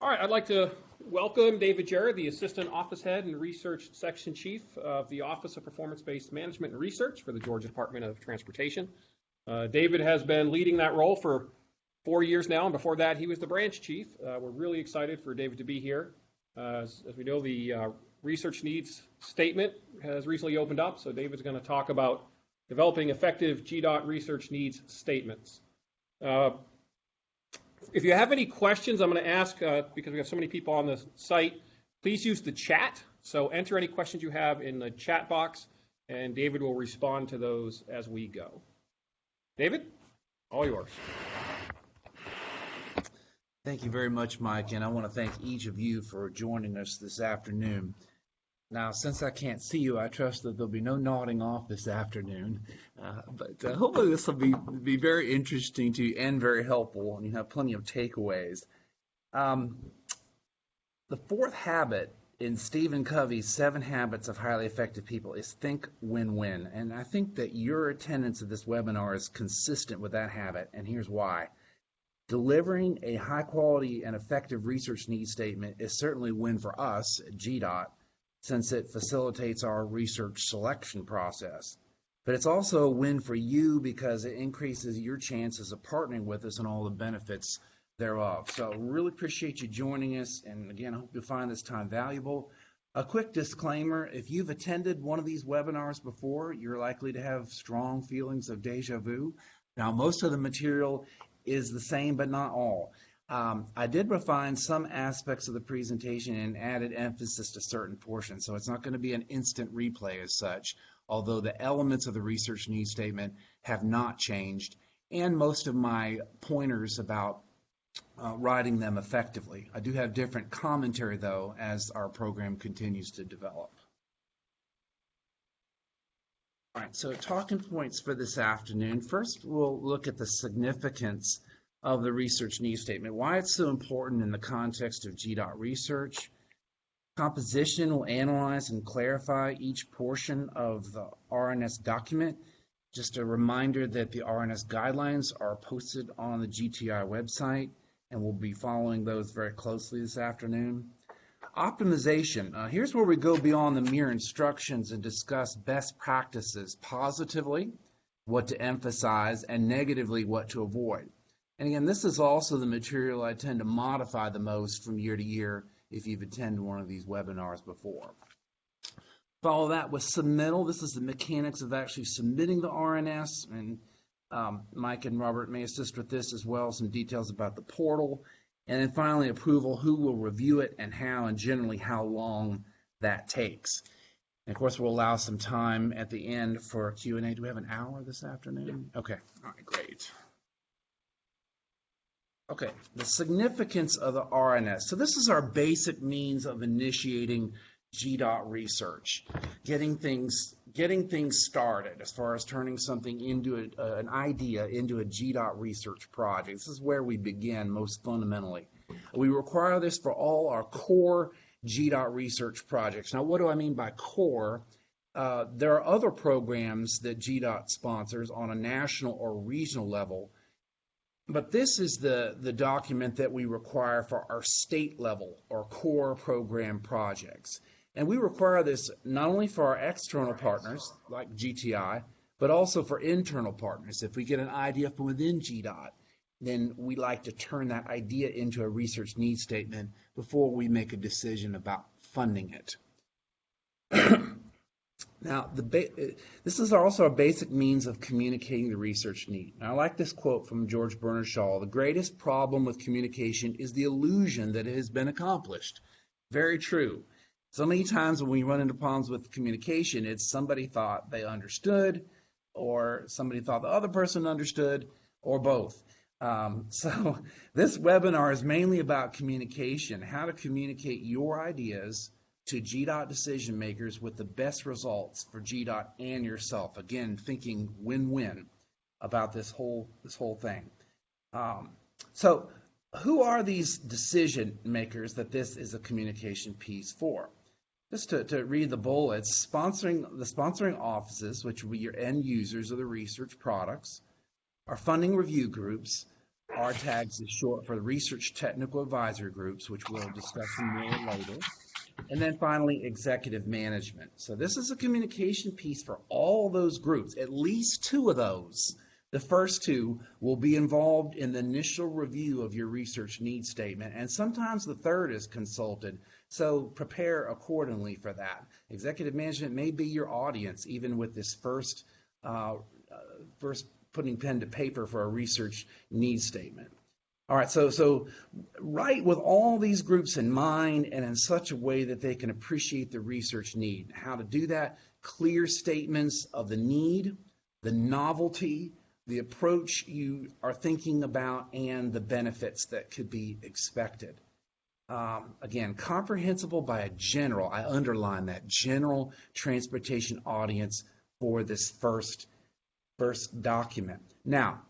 All right, I'd like to welcome David Jarrett, the Assistant Office Head and Research Section Chief of the Office of Performance-Based Management and Research for the Georgia Department of Transportation. David has been leading that role for 4 years now, and before that, he was the branch chief. We're really excited for David to be here. As we know, the research needs statement has recently opened up, so David's going to talk about developing effective GDOT research needs statements. If you have any questions, I'm going to ask, because we have so many people on the site, please use the chat. So enter any questions you have in the chat box, and David will respond to those as we go. David, all yours. Thank you very much, Mike, and I want to thank each of you for joining us this afternoon. Now, since I can't see you, I trust that there'll be no nodding off this afternoon, but hopefully this will be very interesting to you and very helpful, and you have plenty of takeaways. The fourth habit in Stephen Covey's 7 Habits of Highly Effective People is think win-win, and I think that your attendance at this webinar is consistent with that habit, and here's why. Delivering a high-quality and effective research needs statement is certainly a win for us at GDOT, since it facilitates our research selection process. But it's also a win for you because it increases your chances of partnering with us and all the benefits thereof. So really appreciate you joining us, and again, I hope you find this time valuable. A quick disclaimer, if you've attended one of these webinars before, you're likely to have strong feelings of deja vu. Now, most of the material is the same, but not all. I did refine some aspects of the presentation and added emphasis to certain portions, so it's not going to be an instant replay as such, although the elements of the research needs statement have not changed, and most of my pointers about writing them effectively. I do have different commentary, though, as our program continues to develop. All right, so talking points for this afternoon. First, we'll look at the significance of the research needs statement, why it's so important in the context of GDOT research. Composition will analyze and clarify each portion of the RNS document. Just a reminder that the RNS guidelines are posted on the GTI website, and we'll be following those very closely this afternoon. Optimization. Here's where we go beyond the mere instructions and discuss best practices positively, what to emphasize, and negatively what to avoid. And again, this is also the material I tend to modify the most from year to year if you've attended one of these webinars before. Follow that with submittal. This is the mechanics of actually submitting the RNS, and Mike and Robert may assist with this as well, some details about the portal. And then finally, approval, who will review it and how, and generally how long that takes. And of course, we'll allow some time at the end for Q&A. Do we have an hour this afternoon? Okay, all right, great. Okay, the significance of the RNS. So this is our basic means of initiating GDOT research, getting things started as far as turning something into an idea into a GDOT research project. This is where we begin most fundamentally. We require this for all our core GDOT research projects. Now, what do I mean by core? There are other programs that GDOT sponsors on a national or regional level, but this is the document that we require for our state level or core program projects. And we require this not only for our external partners like GTI, but also for internal partners. If we get an idea from within GDOT, then we like to turn that idea into a research needs statement before we make a decision about funding it. Now, this is also a basic means of communicating the research need. Now, I like this quote from George Bernard Shaw: "The greatest problem with communication is the illusion that it has been accomplished." Very true. So many times when we run into problems with communication, it's somebody thought they understood, or somebody thought the other person understood, or both. So this webinar is mainly about communication, how to communicate your ideas to GDOT decision makers with the best results for GDOT and yourself. Again, thinking win-win about this whole thing. So who are these decision makers that this is a communication piece for? Just to read the bullets, the sponsoring offices, which will be your end users of the research products, our funding review groups, RTAGs is short for Research Technical Advisory Groups, which we'll discuss more later. And then finally, executive management. So this is a communication piece for all those groups, at least two of those. The first two will be involved in the initial review of your research needs statement, and sometimes the third is consulted. So prepare accordingly for that. Executive management may be your audience, even with this first putting pen to paper for a research needs statement. All right, so write with all these groups in mind and in such a way that they can appreciate the research need. How to do that? Clear statements of the need, the novelty, the approach you are thinking about, and the benefits that could be expected. Again, comprehensible by a general, I underline that, general transportation audience for this first document. Now,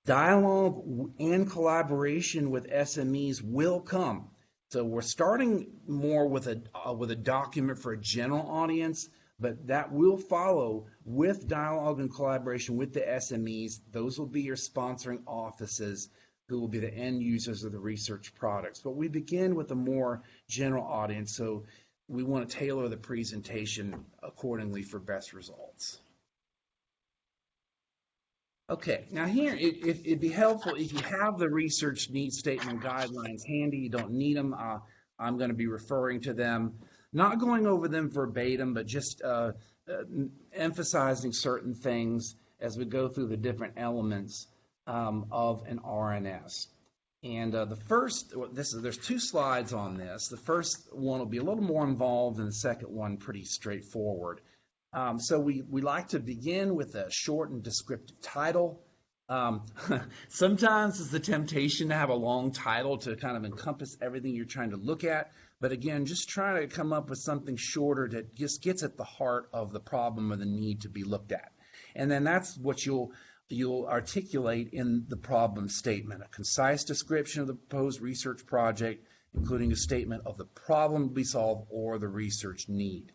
dialogue and collaboration with SMEs will come. So we're starting more with a document for a general audience, but that will follow with dialogue and collaboration with the SMEs. Those will be your sponsoring offices who will be the end users of the research products. But we begin with a more general audience, so we want to tailor the presentation accordingly for best results. Okay, now here, it'd be helpful if you have the research needs statement guidelines handy. You don't need them. I'm going to be referring to them, not going over them verbatim, but just emphasizing certain things as we go through the different elements of an RNS. And there's two slides on this. The first one will be a little more involved, and the second one pretty straightforward. So we like to begin with a short and descriptive title. Sometimes it's the temptation to have a long title to kind of encompass everything you're trying to look at. But again, just try to come up with something shorter that just gets at the heart of the problem or the need to be looked at. And then that's what you'll articulate in the problem statement, a concise description of the proposed research project, including a statement of the problem to be solved or the research need.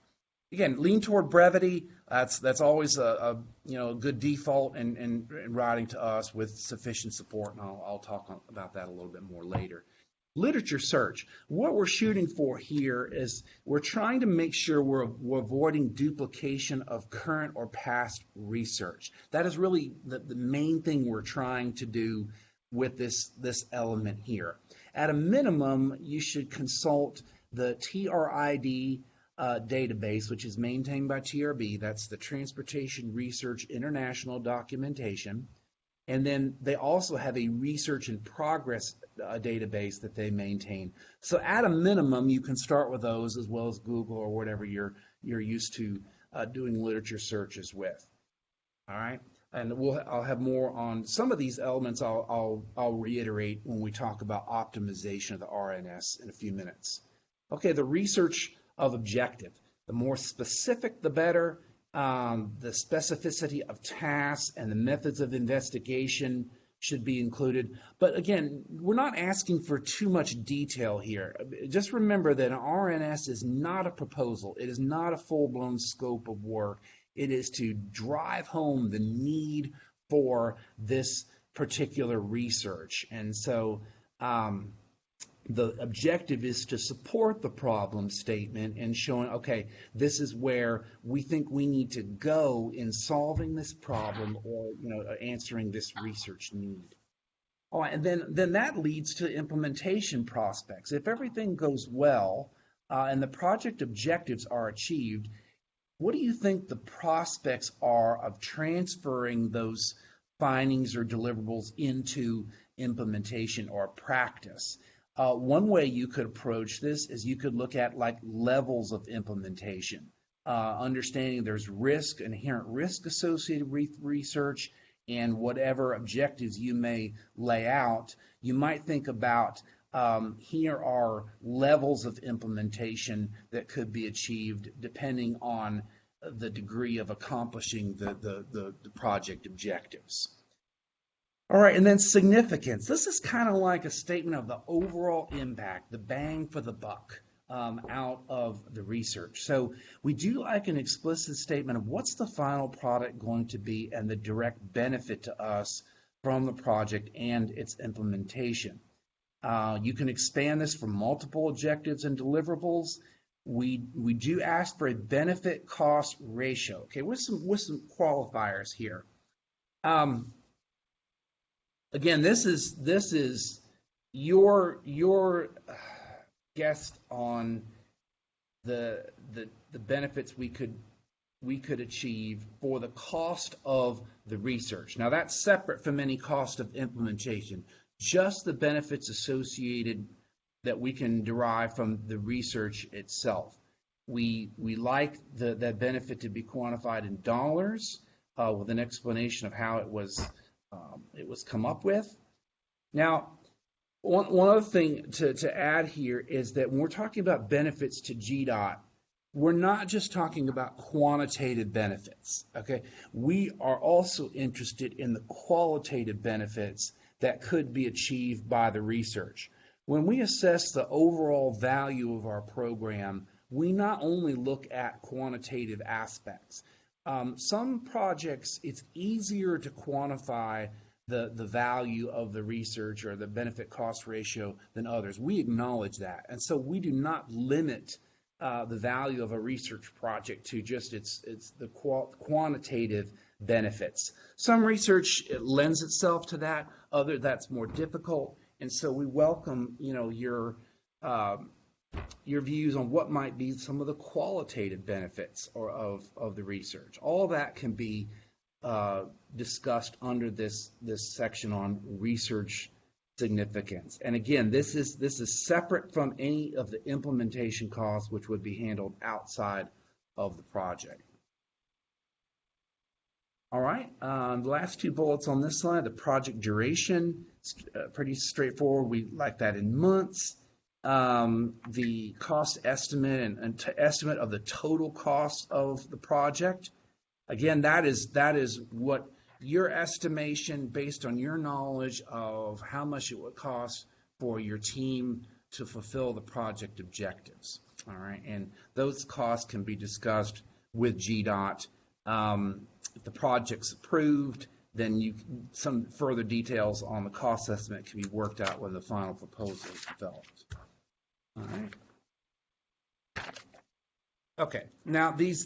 Again, lean toward brevity. That's always a good default in writing to us with sufficient support, and I'll talk about that a little bit more later. Literature search. What we're shooting for here is we're trying to make sure we're avoiding duplication of current or past research. That is really the main thing we're trying to do with this element here. At a minimum, you should consult the TRID database, which is maintained by TRB. That's the Transportation Research International Documentation. And then they also have a research in progress database that they maintain. So at a minimum, you can start with those as well as Google or whatever you're used to doing literature searches with. All right, and I'll have more on some of these elements. I'll reiterate when we talk about optimization of the RNS in a few minutes. Okay, the research of objective. The more specific, the better. The specificity of tasks and the methods of investigation should be included. But again, we're not asking for too much detail here. Just remember that an RNS is not a proposal. It is not a full-blown scope of work. It is to drive home the need for this particular research. And so the objective is to support the problem statement and showing, okay, this is where we think we need to go in solving this problem or answering this research need. All right, and then that leads to implementation prospects. If everything goes well and the project objectives are achieved, what do you think the prospects are of transferring those findings or deliverables into implementation or practice? One way you could approach this is you could look at like levels of implementation, understanding there's inherent risk associated with research, and whatever objectives you may lay out, you might think about here are levels of implementation that could be achieved depending on the degree of accomplishing the project objectives. All right, and then significance. This is kind of like a statement of the overall impact, the bang for the buck out of the research. So we do like an explicit statement of what's the final product going to be and the direct benefit to us from the project and its implementation. You can expand this from multiple objectives and deliverables. We do ask for a benefit cost ratio. Okay, with some qualifiers here. Again, this is your guess on the benefits we could achieve for the cost of the research. Now that's separate from any cost of implementation. Just the benefits associated that we can derive from the research itself. We like that benefit to be quantified in dollars with an explanation of how it was come up with. Now, one other thing to add here is that when we're talking about benefits to GDOT, we're not just talking about quantitative benefits, okay? We are also interested in the qualitative benefits that could be achieved by the research. When we assess the overall value of our program, we not only look at quantitative aspects. Some projects, it's easier to quantify the value of the research or the benefit cost ratio than others. We acknowledge that. And so we do not limit the value of a research project to just it's the quantitative benefits. Some research lends itself to that, other that's more difficult, and so we welcome your views on what might be some of the qualitative benefits of the research. All that can be discussed under this section on research significance. And again, this is separate from any of the implementation costs, which would be handled outside of the project. All right, the last two bullets on this slide, the project duration, pretty straightforward. We like that in months. The cost estimate and estimate of the total cost of the project. Again, that is what your estimation based on your knowledge of how much it would cost for your team to fulfill the project objectives. All right, and those costs can be discussed with GDOT. If the project's approved, then some further details on the cost estimate can be worked out when the final proposal is developed. All right. Okay. Now this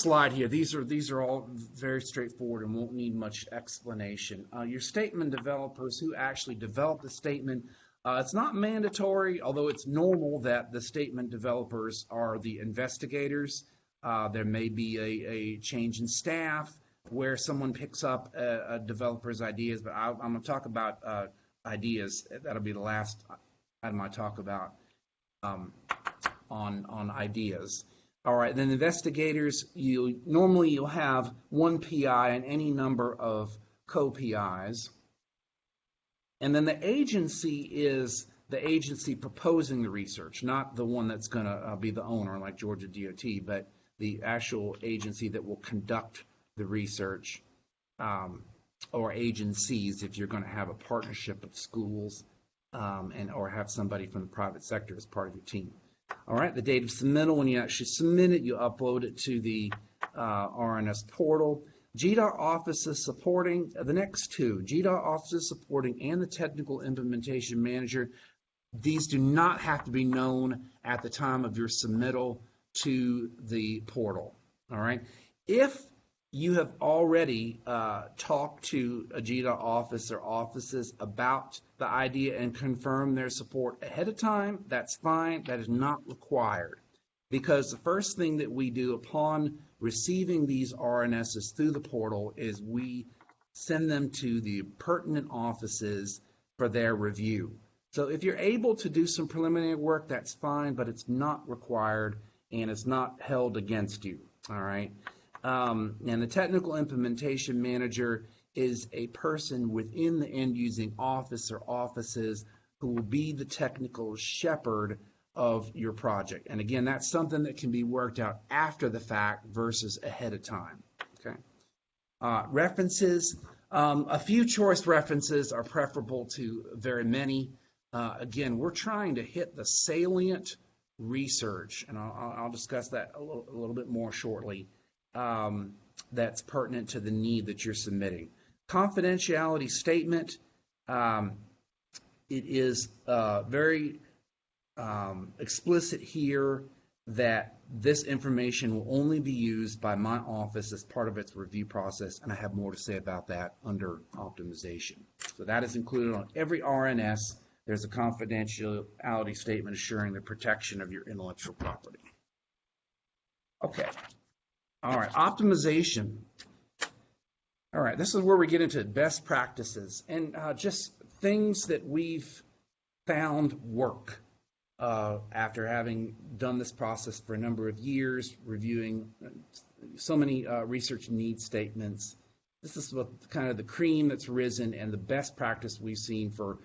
slide here, these are all very straightforward and won't need much explanation. Your statement developers who actually develop the statement, it's not mandatory, although it's normal that the statement developers are the investigators. There may be a change in staff where someone picks up a developer's ideas, but I'm going to talk about ideas. That'll be the last item I talk about on ideas. All right, then investigators, you'll have one PI and any number of co-PIs. And then the agency is the agency proposing the research, not the one that's going to be the owner like Georgia DOT, but the actual agency that will conduct the research, or agencies if you're going to have a partnership with schools or have somebody from the private sector as part of your team. All right, the date of submittal, when you actually submit it, you upload it to the RNS portal. GDOT offices supporting, the next two, GDOT offices supporting and the technical implementation manager, these do not have to be known at the time of your submittal to the portal. All right, if you have already talked to a GDOT office or offices about the idea and confirmed their support ahead of time, that's fine. That is not required, because the first thing that we do upon receiving these RNSs through the portal is we send them to the pertinent offices for their review. So if you're able to do some preliminary work, that's fine, but it's not required and it's not held against you. All right. And the technical implementation manager is a person within the end-using office or offices who will be the technical shepherd of your project. And again, that's something that can be worked out after the fact versus ahead of time. Okay. References. A few choice references are preferable to very many. Again, we're trying to hit the salient research, and I'll discuss that a little bit more shortly. That's pertinent to the need that you're submitting. Confidentiality statement, it is very explicit here that this information will only be used by my office as part of its review process, and I have more to say about that under optimization. So that is included on every RNS. There's a confidentiality statement assuring the protection of your intellectual property. Okay. All right, optimization. All right, this is where we get into best practices and just things that we've found work. After having done this process for a number of years, reviewing so many research need statements, this is what kind of the cream that's risen and the best practice we've seen for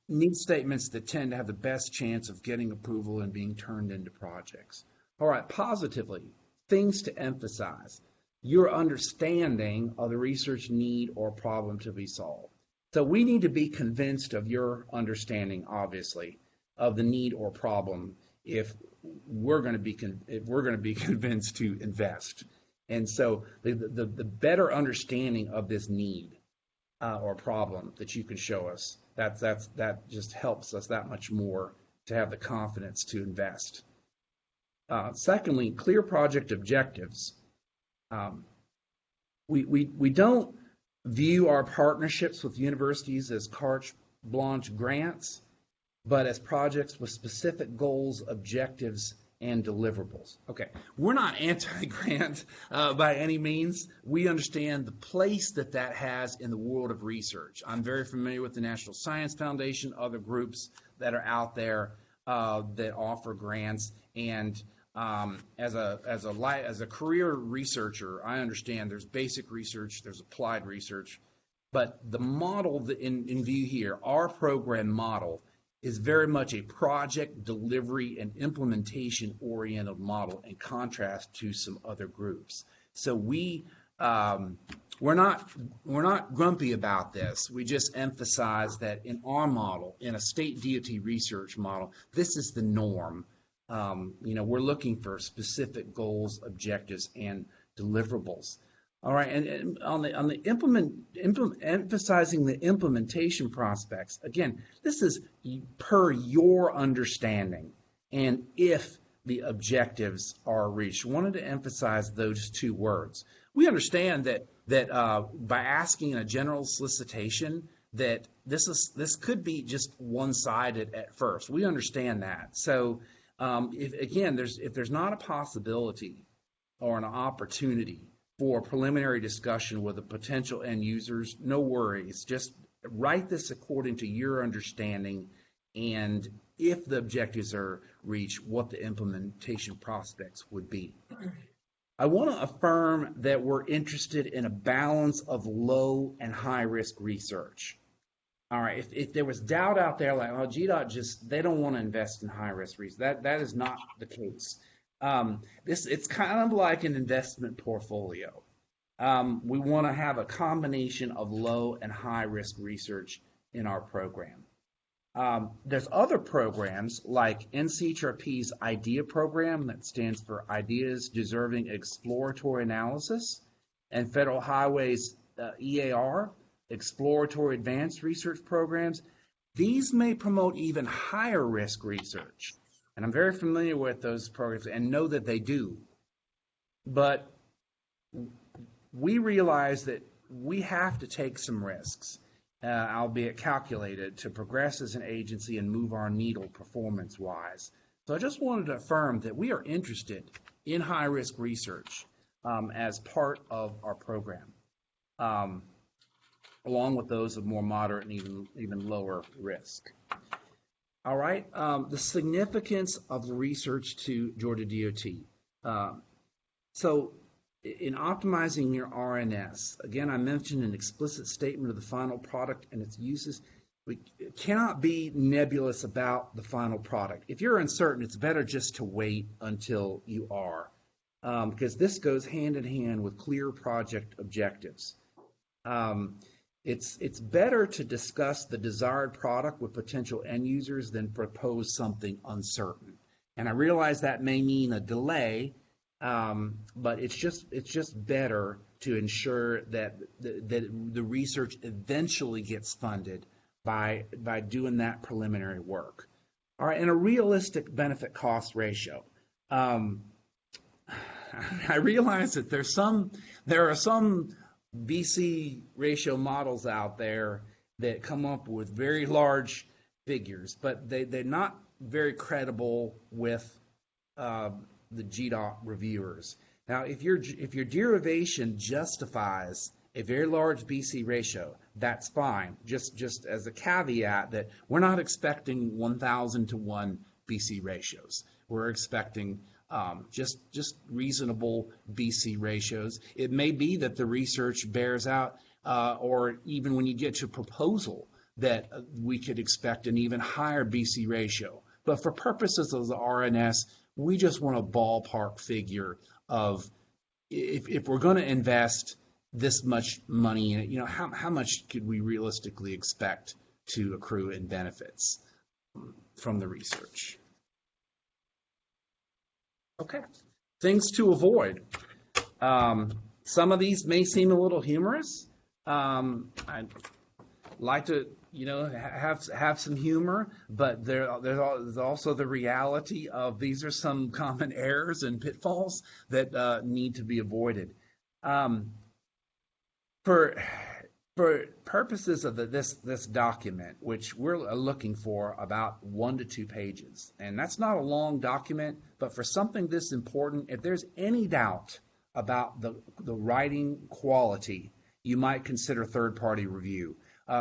need statements that tend to have the best chance of getting approval and being turned into projects. All right, positively, things to emphasize. Your understanding of the research need or problem to be solved. So we need to be convinced of your understanding, obviously, of the need or problem if we're going to be convinced to invest. And so the better understanding of this need or problem that you can show us, that just helps us that much more to have the confidence to invest. Secondly, clear project objectives. We don't view our partnerships with universities as carte blanche grants, but as projects with specific goals, objectives, and deliverables. Okay, we're not anti-grant by any means. We understand the place that has in the world of research. I'm very familiar with the National Science Foundation, other groups that are out there that offer grants, and as a career researcher, I understand there's basic research, there's applied research, but the model in view here, our program model, is very much a project delivery and implementation oriented model in contrast to some other groups. So we're not grumpy about this. We just emphasize that in our model, in a state DOT research model, this is the norm. We're looking for specific goals, objectives, and deliverables. All right, and on the emphasizing the implementation prospects, again, this is per your understanding and if the objectives are reached. Wanted to emphasize those two words. We understand that by asking a general solicitation that this could be just one-sided at first. We understand that. So if there's not a possibility or an opportunity for preliminary discussion with the potential end users, no worries. Just write this according to your understanding, and if the objectives are reached, what the implementation prospects would be. I want to affirm that we're interested in a balance of low and high risk research. All right, if there was doubt out there like, oh, GDOT they don't want to invest in high risk research, that is not the case. It's kind of like an investment portfolio. We want to have a combination of low and high risk research in our program. There's other programs like NCHRP's IDEA program, that stands for Ideas Deserving Exploratory Analysis, and Federal Highway's EAR, Exploratory Advanced Research Programs. These may promote even higher risk research. And I'm very familiar with those programs and know that they do. But we realize that we have to take some risks, albeit calculated, to progress as an agency and move our needle performance-wise. So I just wanted to affirm that we are interested in high-risk research as part of our program, along with those of more moderate and even lower risk. All right, the significance of the research to Georgia DOT. So in optimizing your RNS, again, I mentioned an explicit statement of the final product and its uses. We cannot be nebulous about the final product. If you're uncertain, it's better just to wait until you are, because this goes hand in hand with clear project objectives. It's better to discuss the desired product with potential end users than propose something uncertain. And I realize that may mean a delay, but it's just better to ensure that the research eventually gets funded by doing that preliminary work. All right, and a realistic benefit cost ratio. I realize that there are some BC ratio models out there that come up with very large figures, but they're not very credible with the GDOT reviewers. Now, if your derivation justifies a very large BC ratio, that's fine. Just as a caveat that we're not expecting 1,000 to 1 BC ratios. We're expecting just reasonable BC ratios. It may be that the research bears out, or even when you get to proposal, that we could expect an even higher BC ratio. But for purposes of the RNS, we just want a ballpark figure of if we're going to invest this much money in it, how much could we realistically expect to accrue in benefits from the research? Okay, things to avoid. Some of these may seem a little humorous. I'd like to, have some humor, but there's also the reality of these are some common errors and pitfalls that need to be avoided. For purposes of this document, which we're looking for about 1 to 2 pages, and that's not a long document, but for something this important, if there's any doubt about the writing quality, you might consider third-party review.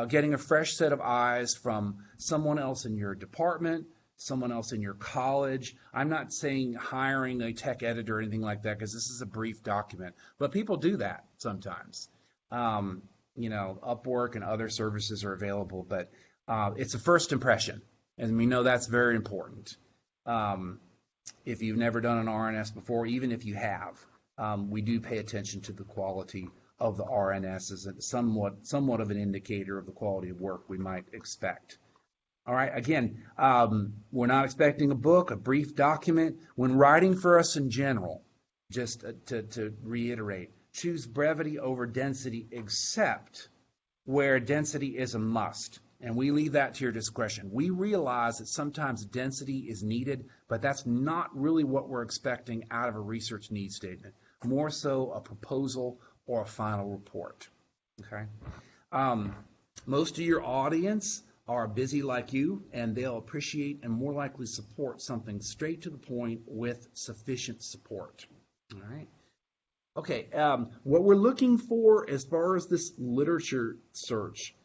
Getting a fresh set of eyes from someone else in your department, someone else in your college. I'm not saying hiring a tech editor or anything like that, because this is a brief document, but people do that sometimes. Upwork and other services are available, but it's a first impression, and we know that's very important. If you've never done an RNS before, even if you have, we do pay attention to the quality of the RNS as somewhat of an indicator of the quality of work we might expect. All right, again, we're not expecting a book, a brief document. When writing for us in general, just to reiterate, choose brevity over density except where density is a must. And we leave that to your discretion. We realize that sometimes density is needed, but that's not really what we're expecting out of a research needs statement. More so a proposal or a final report. Okay. Most of your audience are busy like you, and they'll appreciate and more likely support something straight to the point with sufficient support. All right. Okay, what we're looking for as far as this literature search,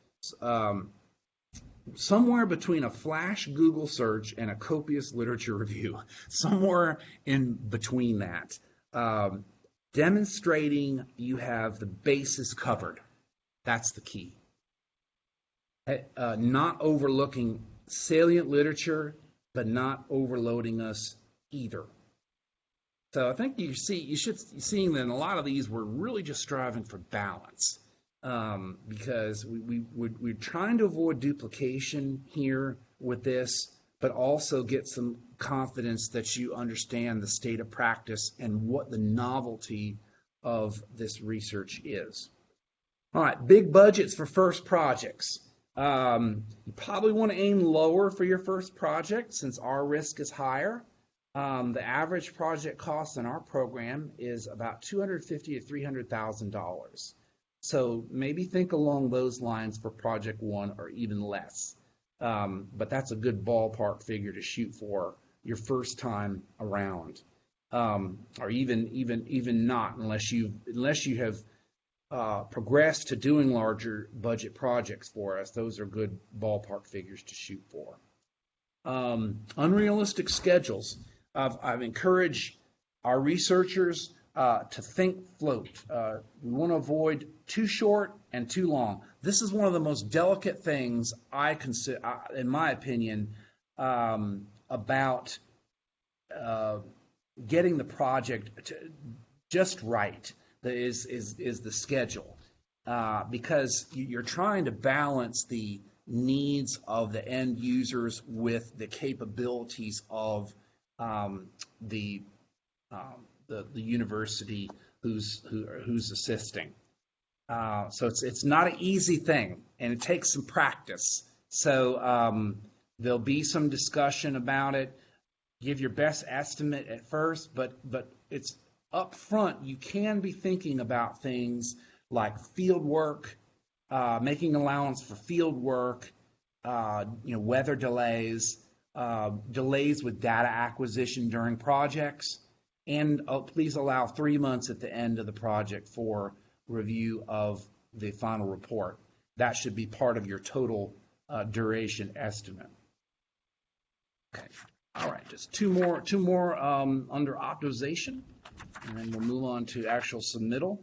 somewhere between a flash Google search and a copious literature review, somewhere in between that, demonstrating you have the basis covered. That's the key. Not overlooking salient literature, but not overloading us either. So I think you should seeing that in a lot of these we're really just striving for balance, because we're trying to avoid duplication here with this, but also get some confidence that you understand the state of practice and what the novelty of this research is. All right, big budgets for first projects. You probably want to aim lower for your first project since our risk is higher. The average project cost in our program is about $250,000 to $300,000. So maybe think along those lines for project one or even less. But that's a good ballpark figure to shoot for your first time around, or even not unless you have progressed to doing larger budget projects for us. Those are good ballpark figures to shoot for. Unrealistic schedules. I've encouraged our researchers to think float. We want to avoid too short and too long. This is one of the most delicate things I consider, in my opinion, about getting the project just right. Is the schedule, because you're trying to balance the needs of the end users with the capabilities of the university, who's assisting. So it's not an easy thing, and it takes some practice. So there'll be some discussion about it. Give your best estimate at first, but it's up front. You can be thinking about things like field work, making allowance for field work, weather delays, delays with data acquisition during projects, and please allow 3 months at the end of the project for review of the final report. That should be part of your total duration estimate. Okay. All right, just two more under optimization, and then we'll move on to actual submittal.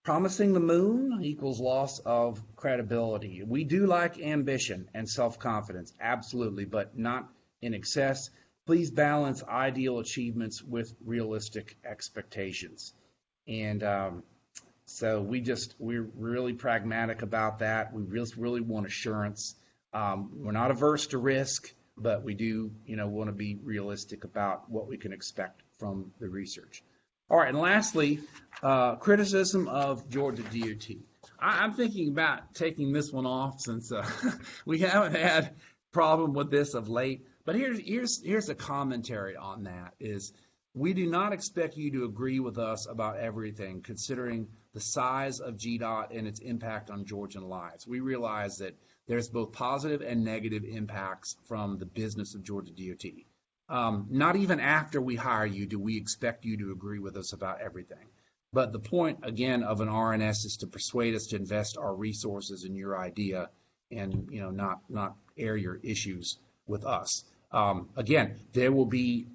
Promising the moon equals loss of credibility. We do like ambition and self-confidence, absolutely, but not in excess. Please balance ideal achievements with realistic expectations. And so we're really pragmatic about that. We really want assurance. We're not averse to risk, but we do, want to be realistic about what we can expect from the research. All right, and lastly, criticism of Georgia DOT. I'm thinking about taking this one off since we haven't had problem with this of late. But here's a commentary on that is we do not expect you to agree with us about everything, considering the size of GDOT and its impact on Georgian lives. We realize that there's both positive and negative impacts from the business of Georgia DOT. Not even after we hire you do we expect you to agree with us about everything. But the point, again, of an RNS is to persuade us to invest our resources in your idea and, not air your issues with us. Again, there will be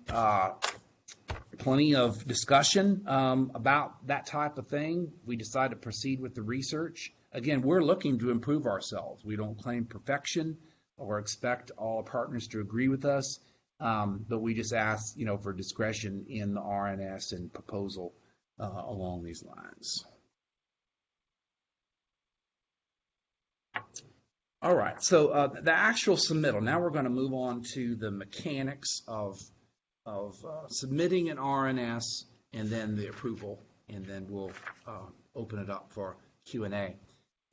plenty of discussion about that type of thing. We decide to proceed with the research. Again, we're looking to improve ourselves. We don't claim perfection or expect all partners to agree with us. But we just ask, for discretion in the RNS and proposal along these lines. All right, so the actual submittal. Now we're going to move on to the mechanics of submitting an RNS and then the approval, and then we'll open it up for Q&A.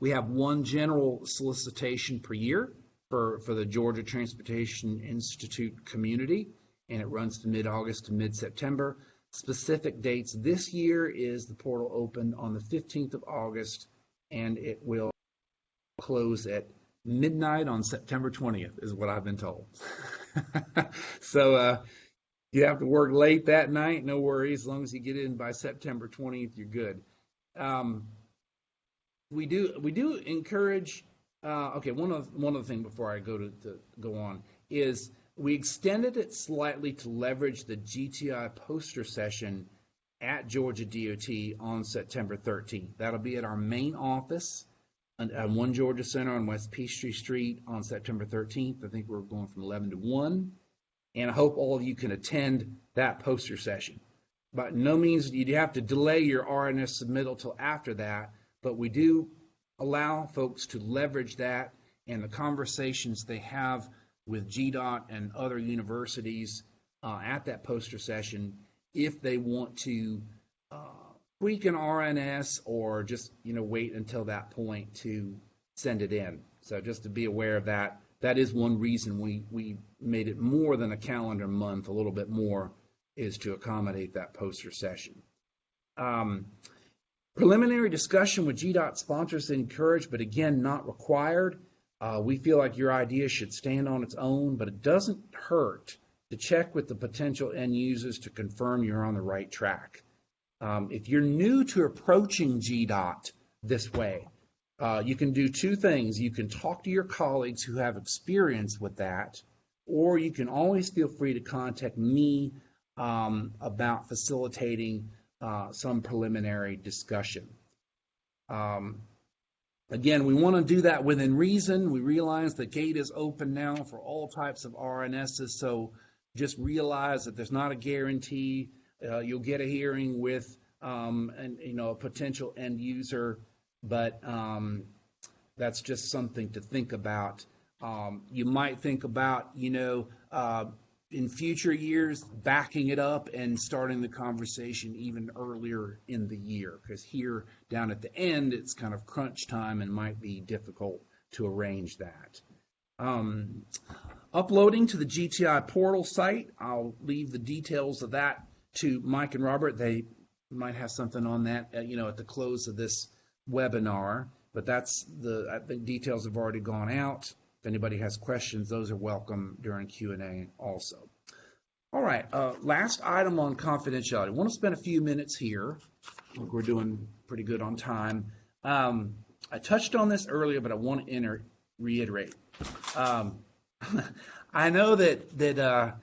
We have one general solicitation per year for the Georgia Transportation Institute community, and it runs from mid-August to mid-September. Specific dates this year is the portal opened on the 15th of August, and it will close at midnight on September 20th, is what I've been told. So you have to work late that night, no worries. As long as you get in by September 20th, you're good. We do encourage. Okay, one other thing before I go on is we extended it slightly to leverage the GTI poster session at Georgia DOT on September 13th. That'll be at our main office at One Georgia Center on West Peachtree Street on September 13th. I think we're going from 11 to 1, and I hope all of you can attend that poster session. By no means do you have to delay your RNS submittal till after that, but we do allow folks to leverage that and the conversations they have with GDOT and other universities at that poster session if they want to tweak an RNS or just wait until that point to send it in. So just to be aware of that. That is one reason we made it more than a calendar month, a little bit more, is to accommodate that poster session. Preliminary discussion with GDOT sponsors encouraged, but again, not required. We feel like your idea should stand on its own, but it doesn't hurt to check with the potential end users to confirm you're on the right track. If you're new to approaching GDOT this way, you can do two things. You can talk to your colleagues who have experience with that, or you can always feel free to contact me about facilitating some preliminary discussion. Again, we want to do that within reason. We realize the gate is open now for all types of RNSs, so just realize that there's not a guarantee. You'll get a hearing with a potential end user, but that's just something to think about. You might think about, in future years, backing it up and starting the conversation even earlier in the year, because here down at the end, it's kind of crunch time and might be difficult to arrange that. Uploading to the GTI portal site, I'll leave the details of that to Mike and Robert. They might have something on that, at the close of this webinar, but I think details have already gone out. If anybody has questions, those are welcome during Q&A also. All right, last item on confidentiality. I want to spend a few minutes here. I think we're doing pretty good on time. I touched on this earlier, but I want to reiterate. I know that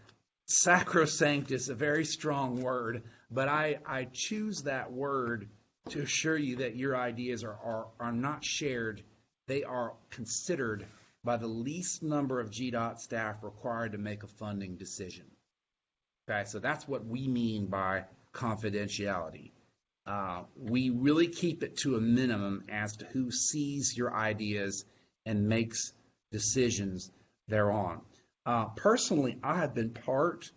sacrosanct is a very strong word, but I choose that word to assure you that your ideas are not shared. They are considered by the least number of GDOT staff required to make a funding decision. Okay, so that's what we mean by confidentiality. We really keep it to a minimum as to who sees your ideas and makes decisions thereon. Personally, I have been part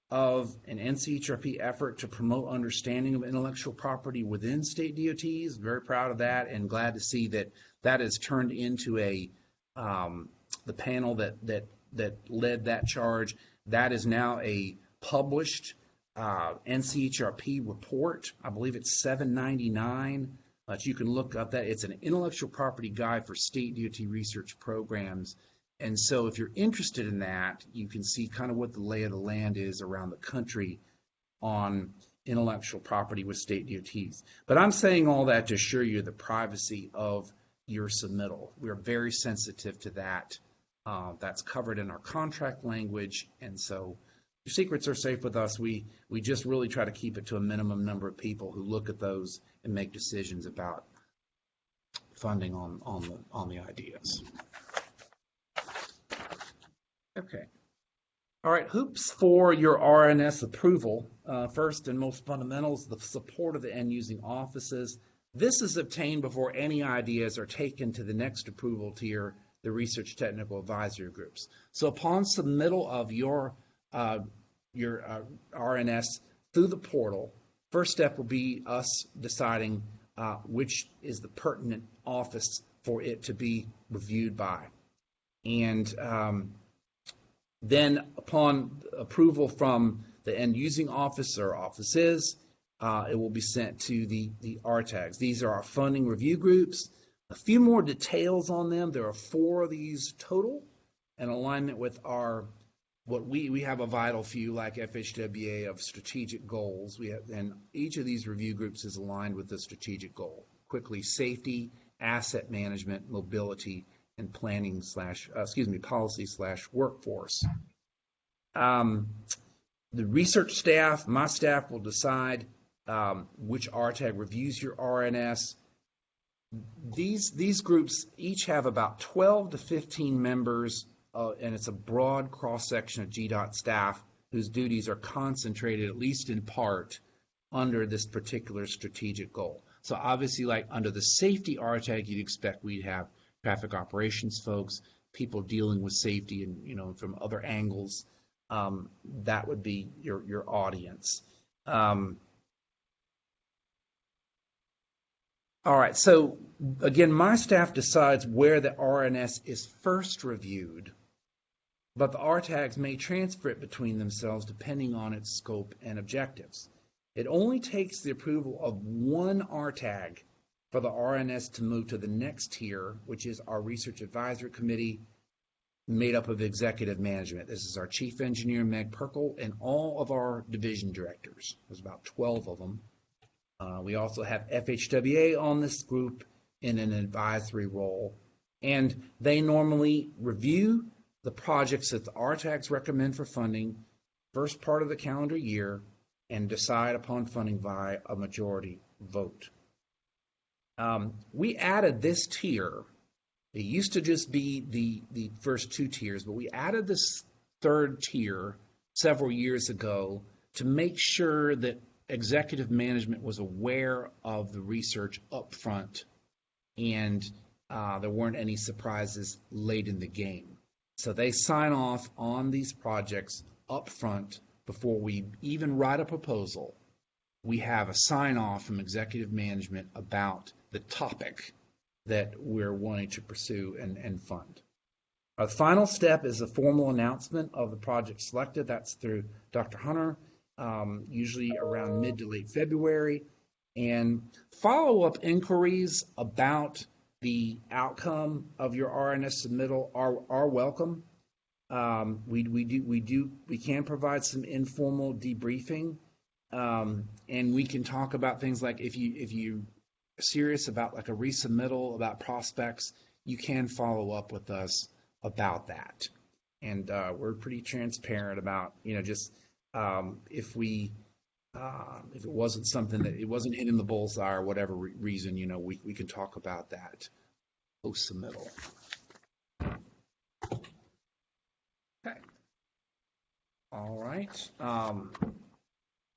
of an NCHRP effort to promote understanding of intellectual property within state DOTs. Very proud of that and glad to see that has turned into the panel that led that charge. That is now a published NCHRP report. I believe it's 799. You can look up that. It's an intellectual property guide for state DOT research programs. And so if you're interested in that, you can see kind of what the lay of the land is around the country on intellectual property with state DOTs. But I'm saying all that to assure you the privacy of your submittal. We're very sensitive to that. That's covered in our contract language. And so your secrets are safe with us. We just really try to keep it to a minimum number of people who look at those and make decisions about funding on the ideas. Okay. All right, hoops for your RNS approval. First and most fundamental is the support of the end-using offices. This is obtained before any ideas are taken to the next approval tier, the Research Technical Advisory Groups. So upon submittal of your RNS through the portal, first step will be us deciding which is the pertinent office for it to be reviewed by. And then upon approval from the end-using office or offices, it will be sent to the RTAGs. These are our funding review groups. A few more details on them. There are 4 of these total in alignment with we have a vital few like FHWA of strategic goals. And each of these review groups is aligned with the strategic goal. Quickly, safety, asset management, mobility, and planning policy/workforce. The research staff, my staff, will decide which RTAG reviews your RNS. These groups each have about 12 to 15 members, and it's a broad cross-section of GDOT staff whose duties are concentrated, at least in part, under this particular strategic goal. So obviously, like under the safety RTAG, you'd expect we'd have traffic operations folks, people dealing with safety and from other angles. That would be your audience. All right, so again, my staff decides where the RNS is first reviewed, but the RTAGs may transfer it between themselves depending on its scope and objectives. It only takes the approval of one RTAG for the RNS to move to the next tier, which is our Research Advisory Committee, made up of executive management. This is our Chief Engineer, Meg Perkle, and all of our division directors. There's about 12 of them. We also have FHWA on this group in an advisory role, and they normally review the projects that the RTAGs recommend for funding first part of the calendar year and decide upon funding via a majority vote. We added this tier. It used to just be the first 2 tiers, but we added this 3rd tier several years ago to make sure that executive management was aware of the research up front and there weren't any surprises late in the game. So they sign off on these projects up front before we even write a proposal, we have a sign-off from executive management about the topic that we're wanting to pursue and fund. Our final step is a formal announcement of the project selected. That's through Dr. Hunter, usually around mid to late February. And follow-up inquiries about the outcome of your RNS submittal are welcome. We can provide some informal debriefing, and we can talk about things like if you are serious about like a resubmittal about prospects, you can follow up with us about that. And we're pretty transparent about just if it wasn't something that it wasn't hitting the bullseye or whatever reason, we can talk about that post submittal. Okay. All right.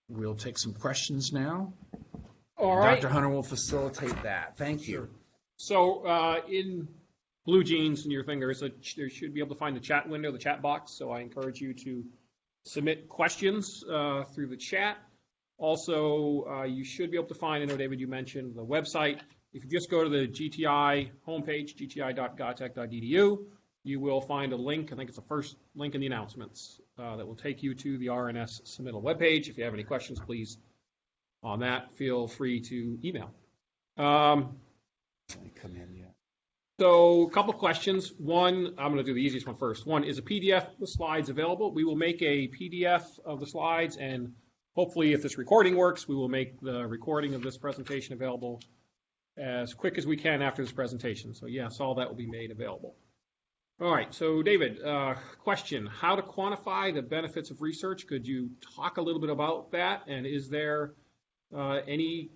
We'll take some questions now. All right. Dr. Hunter will facilitate that. Thank you. So in blue jeans in your fingers, there should be able to find the chat window, the chat box. So I encourage you to submit questions through the chat. Also, you should be able to find, I know, David, you mentioned the website. If you just go to the GTI homepage, gti.gotech.edu, you will find a link. I think it's the first link in the announcements that will take you to the RNS submittal webpage. If you have any questions, please, on that, feel free to email. Come in yet. So a couple of questions. One, I'm going to do the easiest one first. One, is a PDF of the slides available? We will make a PDF of the slides, and hopefully, if this recording works, we will make the recording of this presentation available as quick as we can after this presentation. So yes, all that will be made available. All right, so David, question, how to quantify the benefits of research? Could you talk a little bit about that? And is there any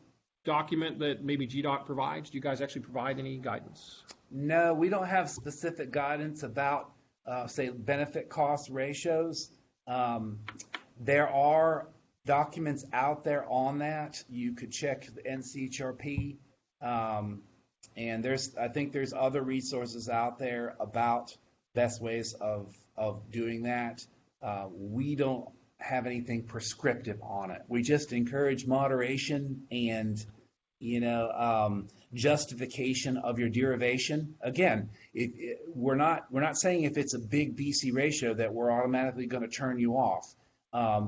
document that maybe GDOT provides? Do you guys actually provide any guidance? No, we don't have specific guidance about, say, benefit cost ratios. There are documents out there on that. You could check the NCHRP. And I think there's other resources out there about best ways of doing that. We don't have anything prescriptive on it. We just encourage moderation and justification of your derivation. Again, we're not saying if it's a big BC ratio that we're automatically going to turn you off.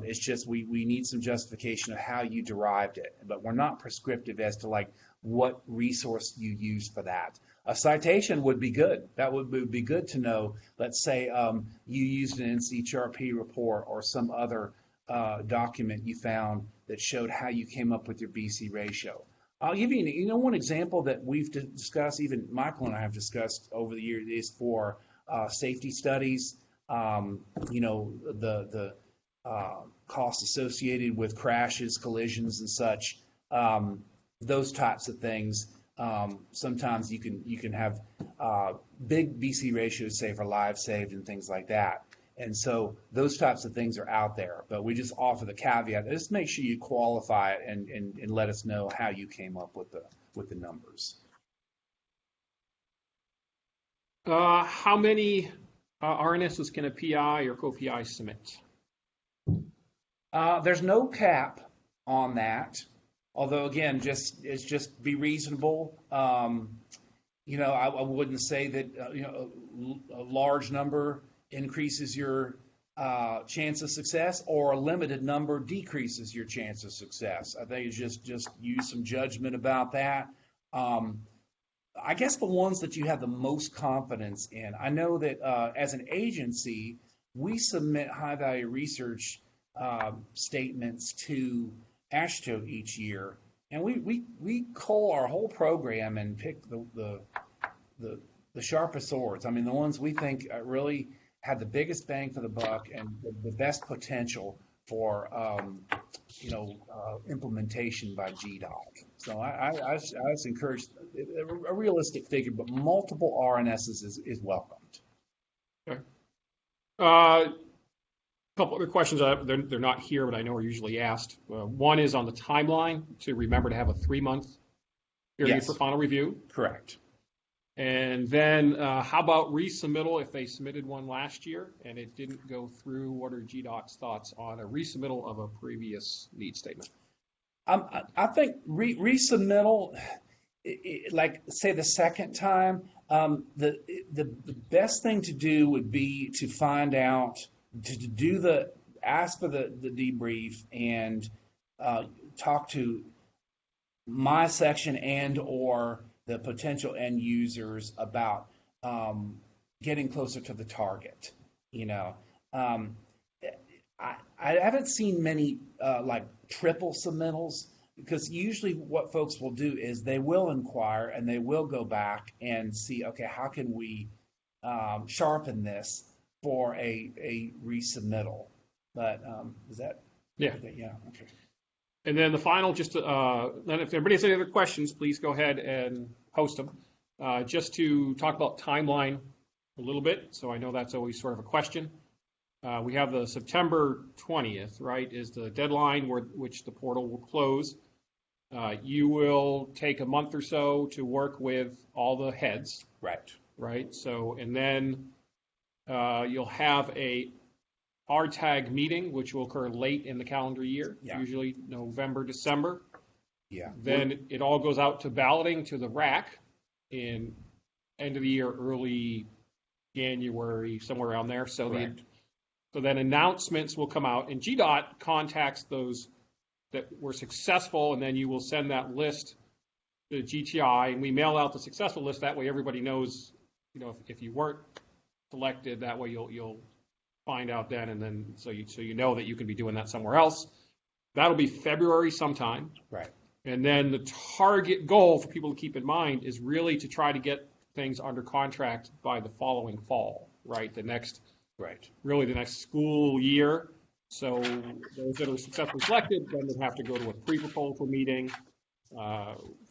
It's just we need some justification of how you derived it, but we're not prescriptive as to like what resource you use for that. A citation would be good. That would be good to know. Let's say you used an NCHRP report or some other document you found that showed how you came up with your BC ratio. I'll give you, one example that we've discussed, even Michael and I have discussed over the years, is for safety studies. The costs associated with crashes, collisions, and such. Those types of things. Sometimes you can have big BC ratios, say for lives saved and things like that. And so those types of things are out there, but we just offer the caveat. Just make sure you qualify it and let us know how you came up with the numbers. How many RNSs can a PI or co-PI submit? There's no cap on that. Although again, just be reasonable. I wouldn't say that a large number increases your chance of success, or a limited number decreases your chance of success. I think it's just use some judgment about that. I guess the ones that you have the most confidence in. I know that as an agency, we submit high-value research statements to AASHTO each year, and we cull our whole program and pick the sharpest swords. I mean, the ones we think really have the biggest bang for the buck and the best potential for implementation by GDOT. So I just encourage a realistic figure, but multiple RNSs is welcomed. Okay. A couple other questions. They're not here, but I know are usually asked. One is on the timeline to remember to have a 3-month period for final review. Correct. And then how about resubmittal if they submitted one last year and it didn't go through? What are GDOT's thoughts on a resubmittal of a previous need statement? I think resubmittal, like say the second time, the best thing to do would be to find out ask for the debrief and talk to my section and or the potential end users about getting closer to the target. You know, I haven't seen many like triple submittals, because usually what folks will do is they will inquire and they will go back and see, okay, how can we sharpen this for a resubmittal? But is that? Yeah. Yeah. Okay. And then the final, then if everybody has any other questions, please go ahead and post them. Just to talk about timeline a little bit, so I know that's always sort of a question. We have the September 20th, right, is the deadline which the portal will close. You will take a month or so to work with all the heads. Right. So, and then you'll have a RTAG meeting, which will occur late in the calendar year, usually November, December. Yeah. Then it all goes out to balloting to the RAC in end of the year, early January, somewhere around there. So so then announcements will come out, and GDOT contacts those that were successful, and then you will send that list to GTI, and we mail out the successful list. That way everybody knows, if you weren't selected, that way you'll find out then, and then so you know that you can be doing that somewhere else. That'll be February sometime. Right. And then the target goal for people to keep in mind is really to try to get things under contract by the following fall, right? Really the next school year. So those that are successfully selected, then they have to go to a pre-proposal meeting,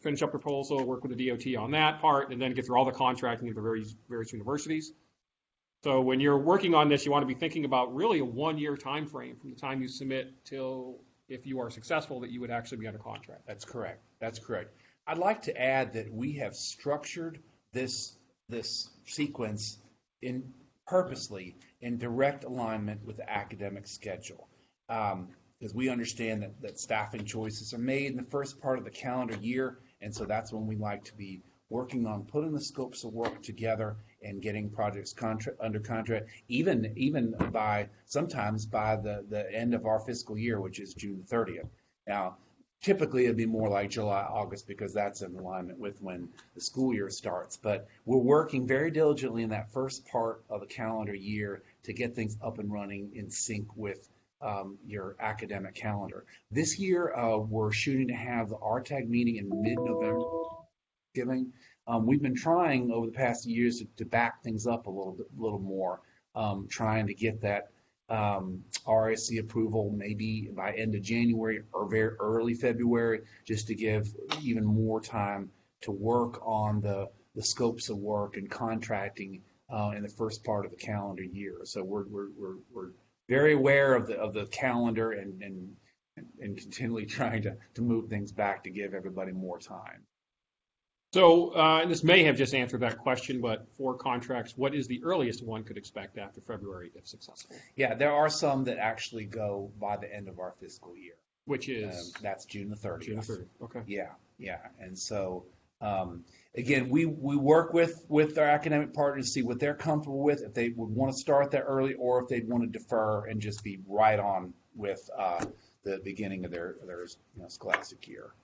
finish up proposal, work with the DOT on that part, and then get through all the contracting at the various universities. So when you're working on this, you want to be thinking about really a 1-year time frame from the time you submit till, if you are successful, that you would actually be under contract. That's correct. I'd like to add that we have structured this sequence purposely in direct alignment with the academic schedule, because we understand that staffing choices are made in the first part of the calendar year, and so that's when we like to be working on putting the scopes of work together and getting projects under contract, even sometimes by the end of our fiscal year, which is June 30th. Now, typically it'd be more like July, August, because that's in alignment with when the school year starts. But we're working very diligently in that first part of the calendar year to get things up and running in sync with your academic calendar. This year, we're shooting to have the RTAG meeting in mid-November. We've been trying over the past years to back things up a little more, trying to get that RSC approval maybe by end of January or very early February, just to give even more time to work on the scopes of work and contracting in the first part of the calendar year. So we're very aware of the calendar and continually trying to move things back to give everybody more time. So, and this may have just answered that question, but for contracts, what is the earliest one could expect after February if successful? Yeah, there are some that actually go by the end of our fiscal year. Which is? That's June the 30th. June the 30th, okay. Yeah. And so, again, we work with our academic partners to see what they're comfortable with, if they would want to start that early or if they'd want to defer and just be right on with the beginning of their scholastic year.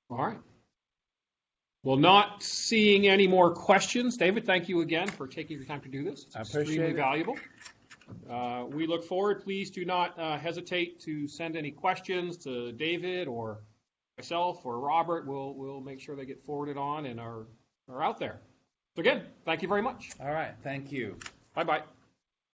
All right. Well, not seeing any more questions. David, thank you again for taking your time to do this. It's I appreciate extremely it. Valuable. We look forward. Please do not hesitate to send any questions to David or myself or Robert. We'll make sure they get forwarded on and are out there. So again, thank you very much. All right. Thank you. Bye-bye.